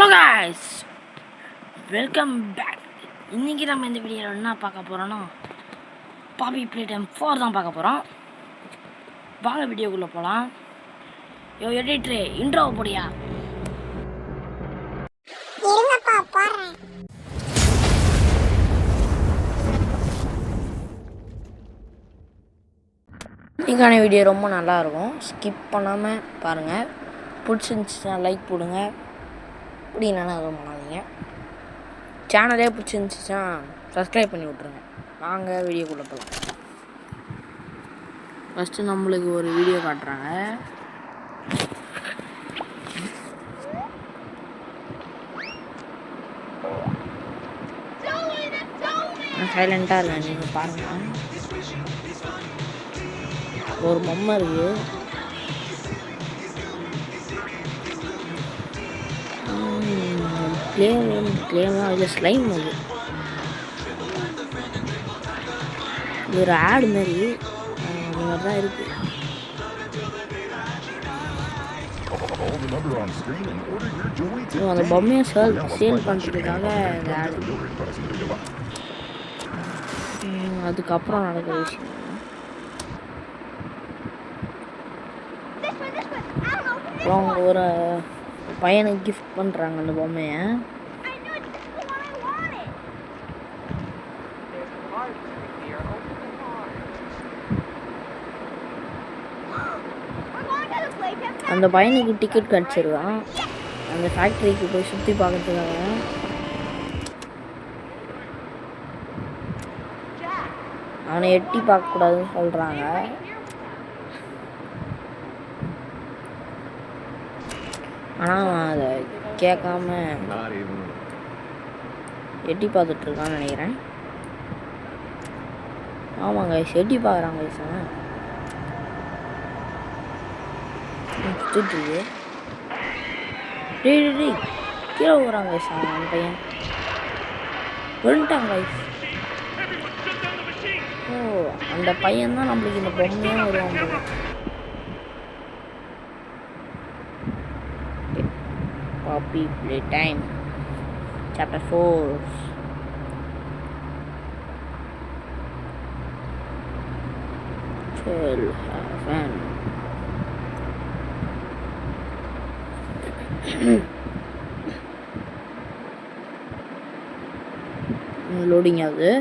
Hello guys, welcome back. இன்றைக்கி நம்ம இந்த வீடியோவில் என்ன பார்க்க போகிறோன்னா பாப்பி ப்ளே டைம் 4 தான் பார்க்க போகிறோம். வாங்க வீடியோக்குள்ளே போகலாம். எடிட்ரு இன்ட்ரோவை போடியா. இன்னைக்கான வீடியோ ரொம்ப நல்லாயிருக்கும், ஸ்கிப் பண்ணாமல் பாருங்கள். பிடிச்சிருந்துச்சுன்னா லைக் போடுங்க, அப்படின்னா எதுவும் பண்ணாதீங்க. சேனலே பிடிச்சிருந்துச்சுன்னா சப்ஸ்கிரைப் பண்ணி விட்ருங்க. வாங்க வீடியோக்குள்ளே போகலாம். ஃபஸ்ட்டு நம்மளுக்கு ஒரு வீடியோ காட்டுறாங்க. நான் சைலண்ட்டாக இருக்கேன், நீங்கள் பாருங்கள். ஒரு பொம்மை இருக்குது. கிளேமா அதில் ஸ்லைம் அது. இது ஒரு ஆடு மாதிரி அந்த மாதிரி தான் இருக்குது. அந்த பொம்மையை சேல் பண்ணுறதுக்காக இந்த ஆடு. அதுக்கப்புறம் நடக்கிற விஷயம் அப்புறம் ஒரு பையனுக்கு கிஃப்ட் பண்ணுறாங்க அந்த பொம்மையை. அந்த பையனுக்கு டிக்கெட் கிடச்சிருக்கான் அந்த ஃபேக்ட்ரிக்கு போய் சுற்றி பார்க்கறதுக்காக. அவனை எட்டி பார்க்கக்கூடாதுன்னு சொல்கிறாங்க. ஆனால் அவன் அதை கேட்காம எட்டி பார்த்துட்ருக்கான்னு நினைக்கிறேன். ஆமாங்க, எட்டி பார்க்குறாங்க அவன். கீழே போகிறாங்க அந்த பையன் விழுந்துட்டாங்க. ஓ, அந்த பையன் தான் நம்மளுக்கு இந்த பொம்மையாக வருவாங்க. Poppy Play Time Chapter 4. Chill, have fun. Loading ஆகுது.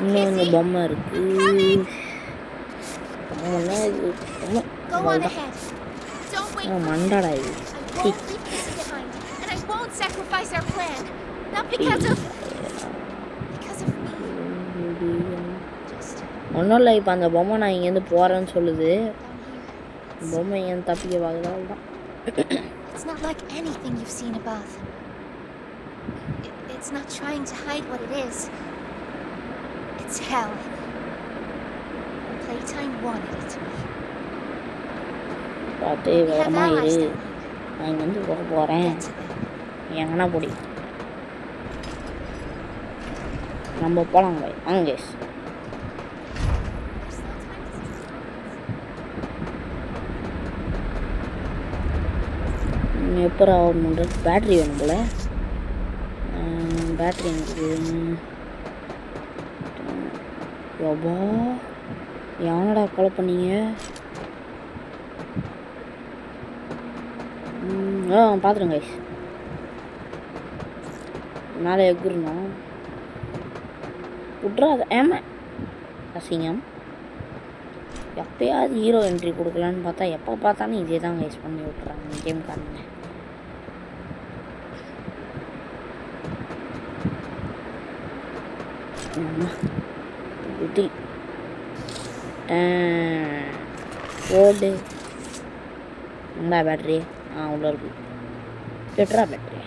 இன்னொன்று பொம்மை இருக்கு. மண்டாடா இது. ஒன்றும் இல்லை, இப்போ அந்த பொம்மை நான் இங்கேருந்து போகிறேன்னு சொல்லுது. பொம்மை ஏன் தப்பிக்க பார்க்குறாள் தான். It's not like anything you've seen above. It's not trying to hide what it is. It's hell. Playtime wanted it to be. பார்த்து வேகமாக இரு, நான் இங்கேருந்து போக போகிறேன். எங்கன்னா போடி, நம்ம போகலாம். வாங்க. எப்போ ஆகணுன்ற பேட்ரி வேணும் போல். பேட்ரி எனக்கு எவ்வளோ யானடா கொலை பண்ணீங்க. பார்த்துருங்க கைஸ், மேலே எகுறணும் விட்றாத. ஏமா அசிங்கம். எப்போயாவது ஹீரோ என்ட்ரி கொடுக்கலான்னு பார்த்தா எப்போ பார்த்தாலும் இதே தான் கைஸ் பண்ணி விட்றாங்க கேம் காரணங்க. ஓடு என்னடா பேட்ரி? உள்ள இருக்கு. பெட்ரா பேட்ரி.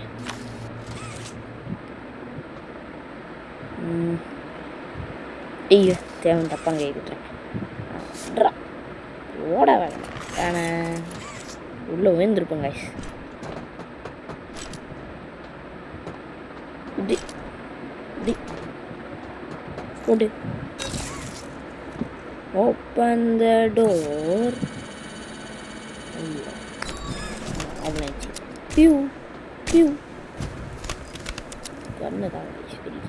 ஐயோ, தேவன் தப்பாங்க கை விட்டுறேன். ஓட வேணும் தானே. உள்ளே விழுந்துருப்பேன் கைஸ். டி டி ஓடு. Open the door. அப்படின்னாச்சு. பியூ பியூ கண்ணு தான் சரி.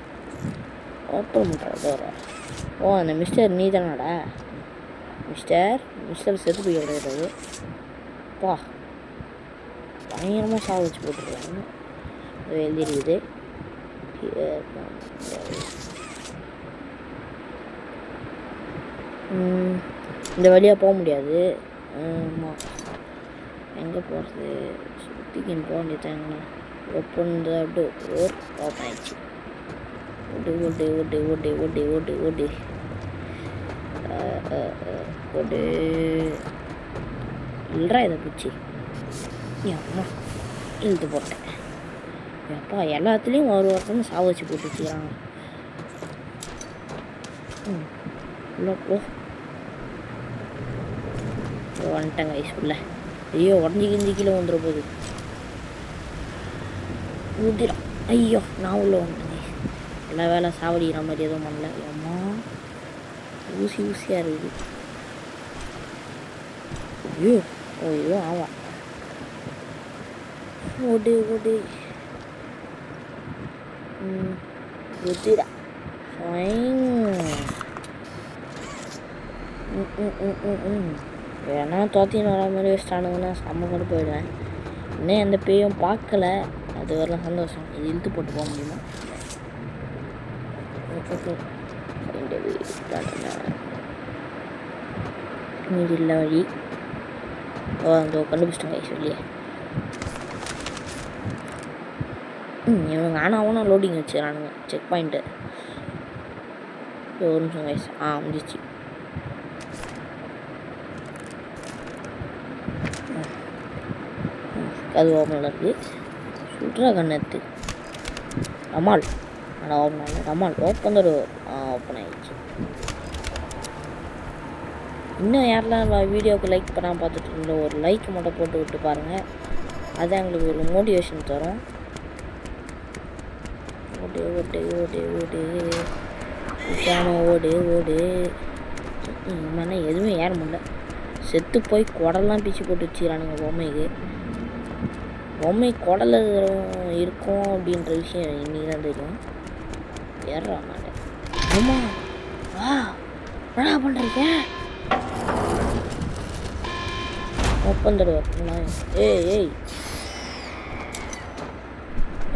ஓப்பன் பண்ணுற டோரா? ஓ அந்த மிஸ்டர் நீ தானாடா? மிஸ்டர் செத்து போய் கிடையாது. பா பயங்கரமாக சாவு வச்சு போட்டுருக்காங்க. அது எழுதிருக்குது. இந்த வழியாக போக முடியாது. ஆமாம், எங்கே போகிறது? சுற்றிக்கின்னு போக வேண்டியதாங்க. Open the door. ஓப்பன் ஆயிடுச்சு. ஓடு ஓடு ஓடு ஓடு ஓடு ஓடு ஓடு ஓடு. இல்லைடா இதை பிடிச்சி அம்மா இழுத்து போட்டேன். அப்பா எல்லாத்துலேயும் ஒரு ஒருத்தன்னு சாவு வச்சு போட்டு வச்சுக்கிறாங்க. உள்ள போ. வந்துட்டேங்க ஐஸ்குள்ள. ஐயோ உடஞ்சி கிஞ்சி கீழே வந்துட போகுது. ஊதிடும். ஐயோ நான் உள்ள வந்துட்டேங்க. எல்லா வேலை சாவடிக்கிற மாதிரி எதுவும் பண்ணல. அம்மா ஊசி ஊசியாக இருக்குது. ஐயோ ஐயோ ஆவா. ஓடு ஓடு. ஊதிடா. ஏன்னா தோத்தின்னு வர மாதிரி வச்சிட்டானுங்கன்னா செம்ம கூட போயிடுவேன். இன்னும் எந்த பேயும் பார்க்கல, அது வரலாம் சந்தோஷம். இது இழுத்து போட்டு போக முடியுமா? மீதி இல்லை வழி. அந்த கண்டுபிடிச்சிட்டாங்க சொல்லியே. இவனுங்க ஆனால் லோடிங் வச்சுக்கிறானுங்க. செக் பாயிண்ட்டு ஒரு நிமிஷம் வயசு. முடிச்சு. அது ஓப்பனில் இருக்குது. சுற்றுலா கண்ணத்து ரமால். ஆனால் ஓப்பன் ரமால் ஓப்பன் ஒரு ஓப்பன் ஆகிடுச்சு. இன்னும் யாரெல்லாம் வீடியோவுக்கு லைக் பண்ணாமல் பார்த்துட்டு இருந்தோ ஒரு லைக் மட்டும் போட்டு விட்டு பாருங்கள். அதுதான் எங்களுக்கு ஒரு மோட்டிவேஷன் தரும். ஓடு ஓடு ஓடு ஓடு ஓடு ஓடு. இவனா எதுவுமே ஏற முடியல. செத்து போய் குடலாம் பிச்சு போட்டு வச்சுக்கிறானுங்க பொம்மைக்கு. பொம்மை குடல இருக்கும் அப்படின்ற விஷயம் இன்னைக்கு தான் தெரியும். ஏறா மாட்டேன். அம்மா வா என்ன பண்ணுறீங்க? ஓப்பன் தடவை. ஏய் ஏய்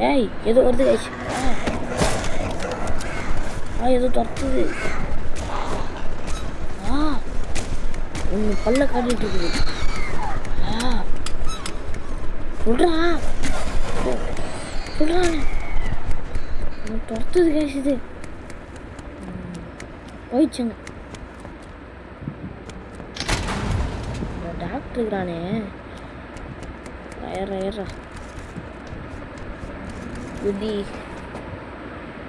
ஏய் ஏதோ வருது கைஸ். ஏதோ துரத்துது. ஒன்று பல்ல காட்டிட்டு இருக்குது. சொல்கிறான் துரத்துது கைஸ். இது போயிடுச்சுங்க. டாக்டர் இருக்கிறானே. ஏறா புதி.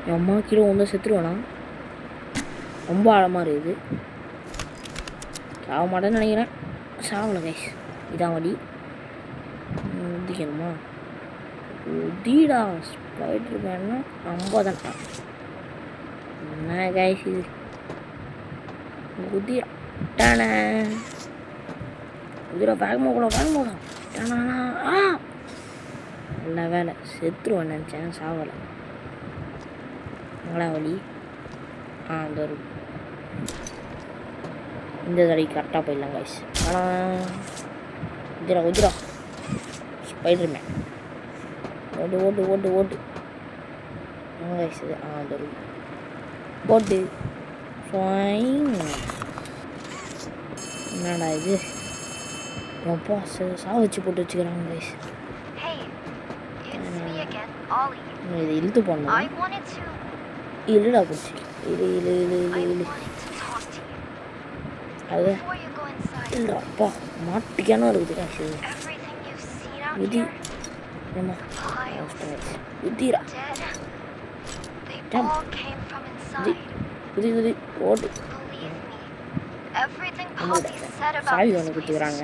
என் அம்மா கீழே வந்து செத்துருவானா? ரொம்ப ஆழமாக இருக்குது. சாக மாட்டேன்னு நினைக்கிறேன். சாவலை கைஸ். இதான் வழி. உதிக்கணுமா? உதிடா. ஸ்பைடர் மேன்னா ரொம்ப தான்டா. என்ன கைஸ் இது? உதிரான உதிரா வேகமாக கூட. நல்ல வேலை செத்துருவேன் நினச்சேன். சாவலை. எங்கடா வழி? அந்த ஒரு இந்த தடவை கரெக்டாக போயிடலாம் கைஸ். உதிரா spider man. ஓடு ஓடு ஓடு ஓடு. கைஸ் இது அந்த ஒரு ஓடு. என்னடா இது? அப்பா சாவு வச்சு போட்டு வச்சுக்கிறாங்க கைஸ். இது இழுத்து போடணும். இல்லைடா போச்சு. இழு அது இல்லை. அப்பா மாட்டிக்கான இருக்குது கைஸ். உதி ஏமா உதிரா. உதி ஓடு. சாவி ஒன்று கொடுத்துக்கிறாங்க.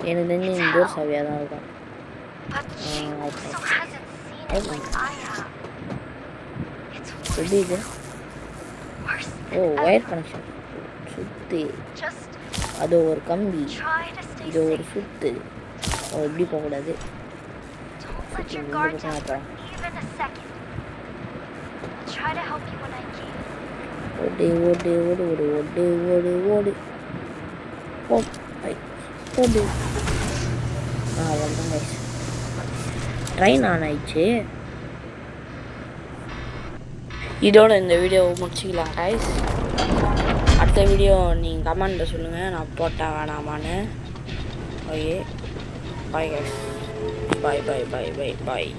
எனக்கு தெரிஞ்சு இந்த டோர் சாவியாக தான் இருக்கும். But she also hasn't seen it like I have. It's எப்படி இது? worse ஓ than ஒயர் ever. கனெக்ஷன் சுத்து. Just அது ஒரு கம்பி, try to stay இது ஒரு safe. சுத்து. ஓ இப்படி போகக்கூடாது. Don't let your இந்த guard பக்கம் down for அப்புறம் even a second. I'll try to help you when I can. ஓடு ஓடு ஓடு ஓடு ஓடு ஓடு ஓடு ஓ ஐ ஓடு. அவ்வளோதான் கைஸ், ட்ரெயின் ஆன் ஆயிடுச்சு. இதோட இந்த வீடியோவை முடிச்சிக்கலாம் கைஸ். அடுத்த வீடியோ நீங்கள் கமெண்ட்டில் சொல்லுங்கள், நான் போட்டேன் வேணாமான்னு. ஓகே பாய் கைஸ், பாய் பாய் பாய் பாய் பாய்.